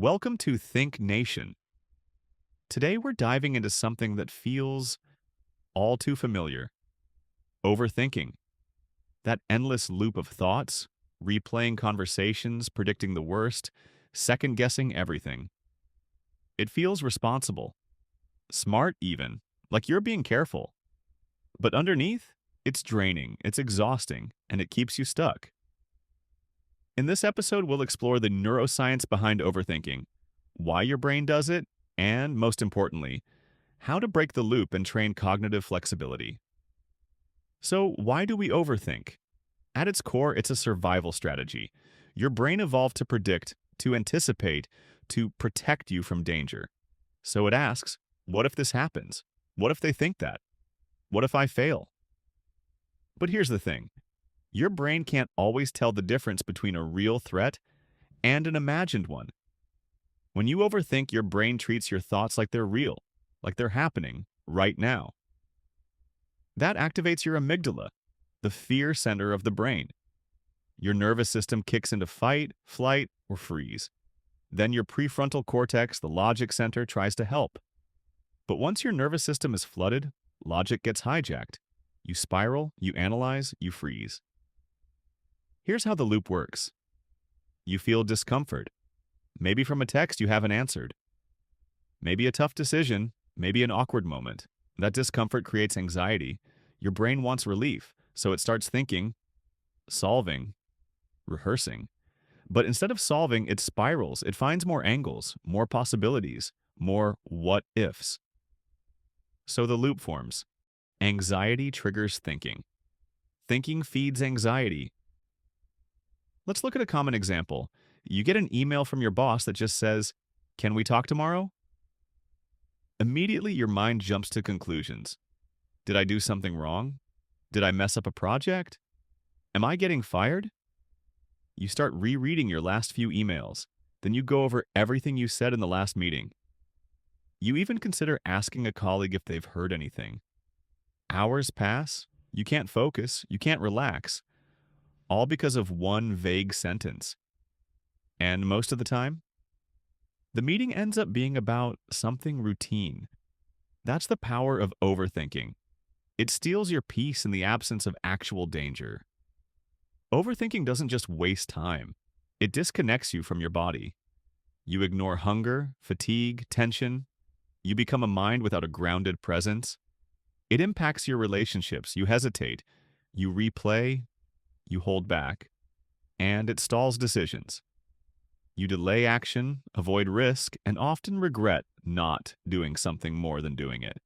Welcome to Think Nation. Today we're diving into something that feels all too familiar: overthinking. That endless loop of thoughts, replaying conversations, predicting the worst, second guessing everything. It feels responsible, smart even, like you're being careful. But underneath, it's draining, it's exhausting, and it keeps you stuck. In this episode, we'll explore the neuroscience behind overthinking, why your brain does it, and, most importantly, how to break the loop and train cognitive flexibility. So, why do we overthink? At its core, it's a survival strategy. Your brain evolved to predict, to anticipate, to protect you from danger. So it asks, what if this happens? What if they think that? What if I fail? But here's the thing: your brain can't always tell the difference between a real threat and an imagined one. When you overthink, your brain treats your thoughts like they're real, like they're happening right now. That activates your amygdala, the fear center of the brain. Your nervous system kicks into fight, flight, or freeze. Then your prefrontal cortex, the logic center, tries to help. But once your nervous system is flooded, logic gets hijacked. You spiral, you analyze, you freeze. Here's how the loop works. You feel discomfort, maybe from a text you haven't answered. Maybe a tough decision, maybe an awkward moment. That discomfort creates anxiety. Your brain wants relief, so it starts thinking, solving, rehearsing. But instead of solving, it spirals. It finds more angles, more possibilities, more what ifs. So the loop forms. Anxiety triggers thinking. Thinking feeds anxiety. Let's look at a common example. You get an email from your boss that just says, "Can we talk tomorrow?" Immediately, your mind jumps to conclusions. Did I do something wrong? Did I mess up a project? Am I getting fired? You start rereading your last few emails. Then you go over everything you said in the last meeting. You even consider asking a colleague if they've heard anything. Hours pass. You can't focus. You can't relax. All because of one vague sentence. And most of the time, the meeting ends up being about something routine. That's the power of overthinking. It steals your peace in the absence of actual danger. Overthinking doesn't just waste time. It disconnects you from your body. You ignore hunger, fatigue, tension. You become a mind without a grounded presence. It impacts your relationships. You hesitate. You replay. You hold back. And it stalls decisions. You delay action, avoid risk, and often regret not doing something more than doing it.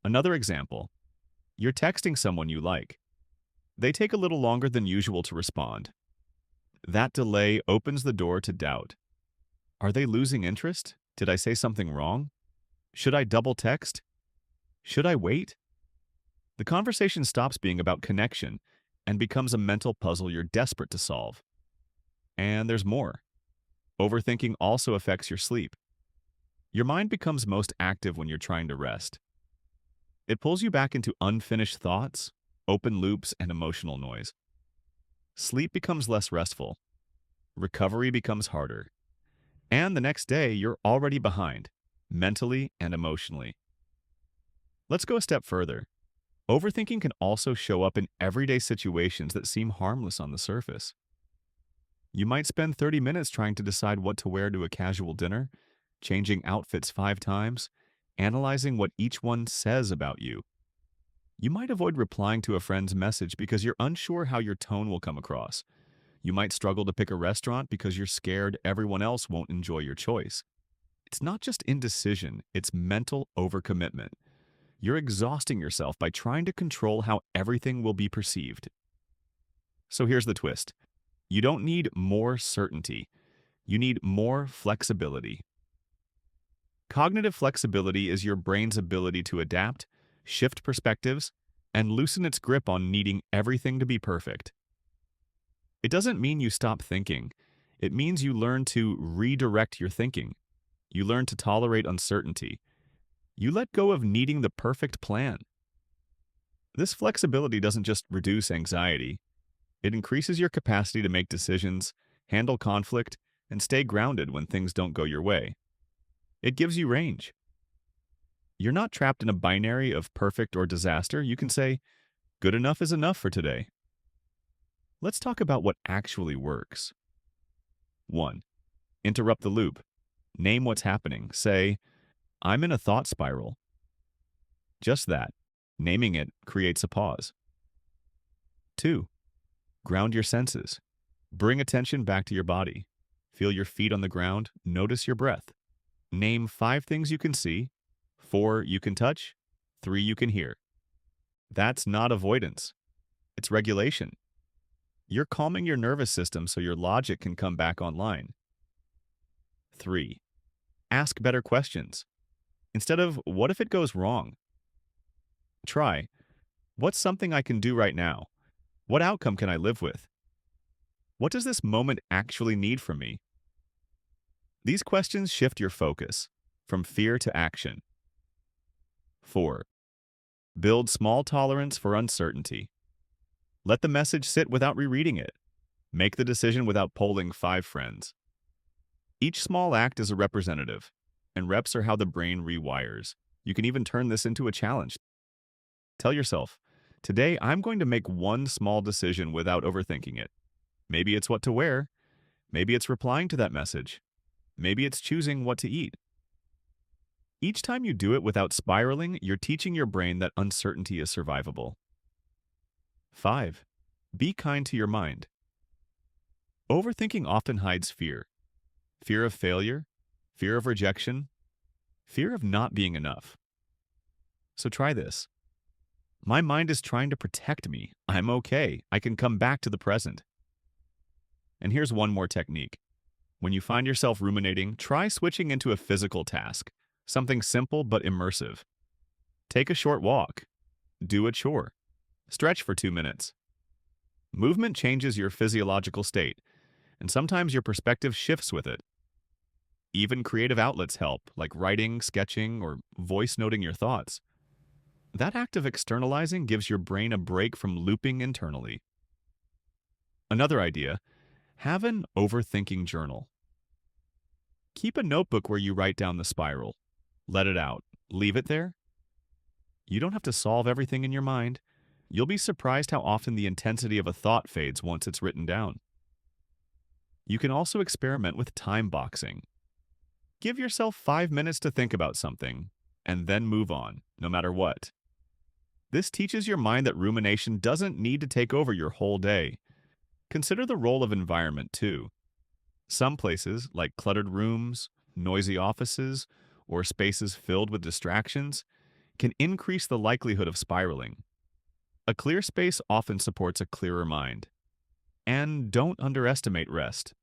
Another example: you're texting someone you like. They take a little longer than usual to respond. That delay opens the door to doubt. Are they losing interest? Did I say something wrong? Should I double text? Should I wait? The conversation stops being about connection and becomes a mental puzzle you're desperate to solve. And there's more. Overthinking also affects your sleep. Your mind becomes most active when you're trying to rest. It pulls you back into unfinished thoughts, open loops, and emotional noise. Sleep becomes less restful. Recovery becomes harder. And the next day, you're already behind, mentally and emotionally. Let's go a step further. Overthinking can also show up in everyday situations that seem harmless on the surface. You might spend 30 minutes trying to decide what to wear to a casual dinner, changing outfits 5 times, analyzing what each one says about you. You might avoid replying to a friend's message because you're unsure how your tone will come across. You might struggle to pick a restaurant because you're scared everyone else won't enjoy your choice. It's not just indecision, it's mental overcommitment. You're exhausting yourself by trying to control how everything will be perceived. So here's the twist. You don't need more certainty. You need more flexibility. Cognitive flexibility is your brain's ability to adapt, shift perspectives, and loosen its grip on needing everything to be perfect. It doesn't mean you stop thinking. It means you learn to redirect your thinking. You learn to tolerate uncertainty. You let go of needing the perfect plan. This flexibility doesn't just reduce anxiety. It increases your capacity to make decisions, handle conflict, and stay grounded when things don't go your way. It gives you range. You're not trapped in a binary of perfect or disaster. You can say, good enough is enough for today. Let's talk about what actually works. 1. Interrupt the loop. Name what's happening. Say, I'm in a thought spiral. Just that. Naming it creates a pause. 2. Ground your senses. Bring attention back to your body. Feel your feet on the ground. Notice your breath. Name 5 things you can see, 4 you can touch, 3 you can hear. That's not avoidance. It's regulation. You're calming your nervous system so your logic can come back online. 3. Ask better questions. Instead of, what if it goes wrong? Try, what's something I can do right now? What outcome can I live with? What does this moment actually need from me? These questions shift your focus from fear to action. 4. Build small tolerance for uncertainty. Let the message sit without rereading it. Make the decision without polling 5 friends. Each small act is a representative, and reps are how the brain rewires. You can even turn this into a challenge. Tell yourself, today I'm going to make one small decision without overthinking it. Maybe it's what to wear. Maybe it's replying to that message. Maybe it's choosing what to eat. Each time you do it without spiraling, you're teaching your brain that uncertainty is survivable. 5. Be kind to your mind. Overthinking often hides fear. Fear of failure, fear of rejection, fear of not being enough. So try this. My mind is trying to protect me. I'm okay. I can come back to the present. And here's one more technique. When you find yourself ruminating, try switching into a physical task, something simple but immersive. Take a short walk. Do a chore. Stretch for 2 minutes. Movement changes your physiological state, and sometimes your perspective shifts with it. Even creative outlets help, like writing, sketching, or voice noting your thoughts. That act of externalizing gives your brain a break from looping internally. Another idea, have an overthinking journal. Keep a notebook where you write down the spiral. Let it out. Leave it there. You don't have to solve everything in your mind. You'll be surprised how often the intensity of a thought fades once it's written down. You can also experiment with time boxing. Give yourself 5 minutes to think about something, and then move on, no matter what. This teaches your mind that rumination doesn't need to take over your whole day. Consider the role of environment, too. Some places, like cluttered rooms, noisy offices, or spaces filled with distractions, can increase the likelihood of spiraling. A clear space often supports a clearer mind. And don't underestimate rest.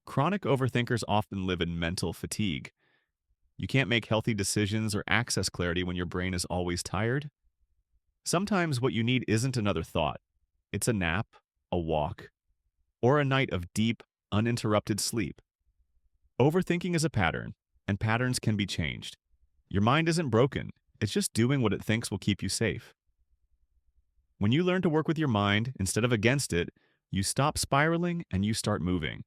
Chronic overthinkers often live in mental fatigue. You can't make healthy decisions or access clarity when your brain is always tired. Sometimes what you need isn't another thought. It's a nap, a walk, or a night of deep, uninterrupted sleep. Overthinking is a pattern, and patterns can be changed. Your mind isn't broken. It's just doing what it thinks will keep you safe. When you learn to work with your mind instead of against it, you stop spiraling and you start moving.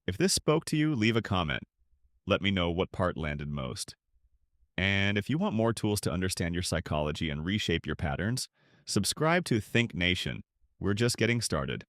If this spoke to you, leave a comment. Let me know what part landed most. And if you want more tools to understand your psychology and reshape your patterns, subscribe to Think Nation. We're just getting started.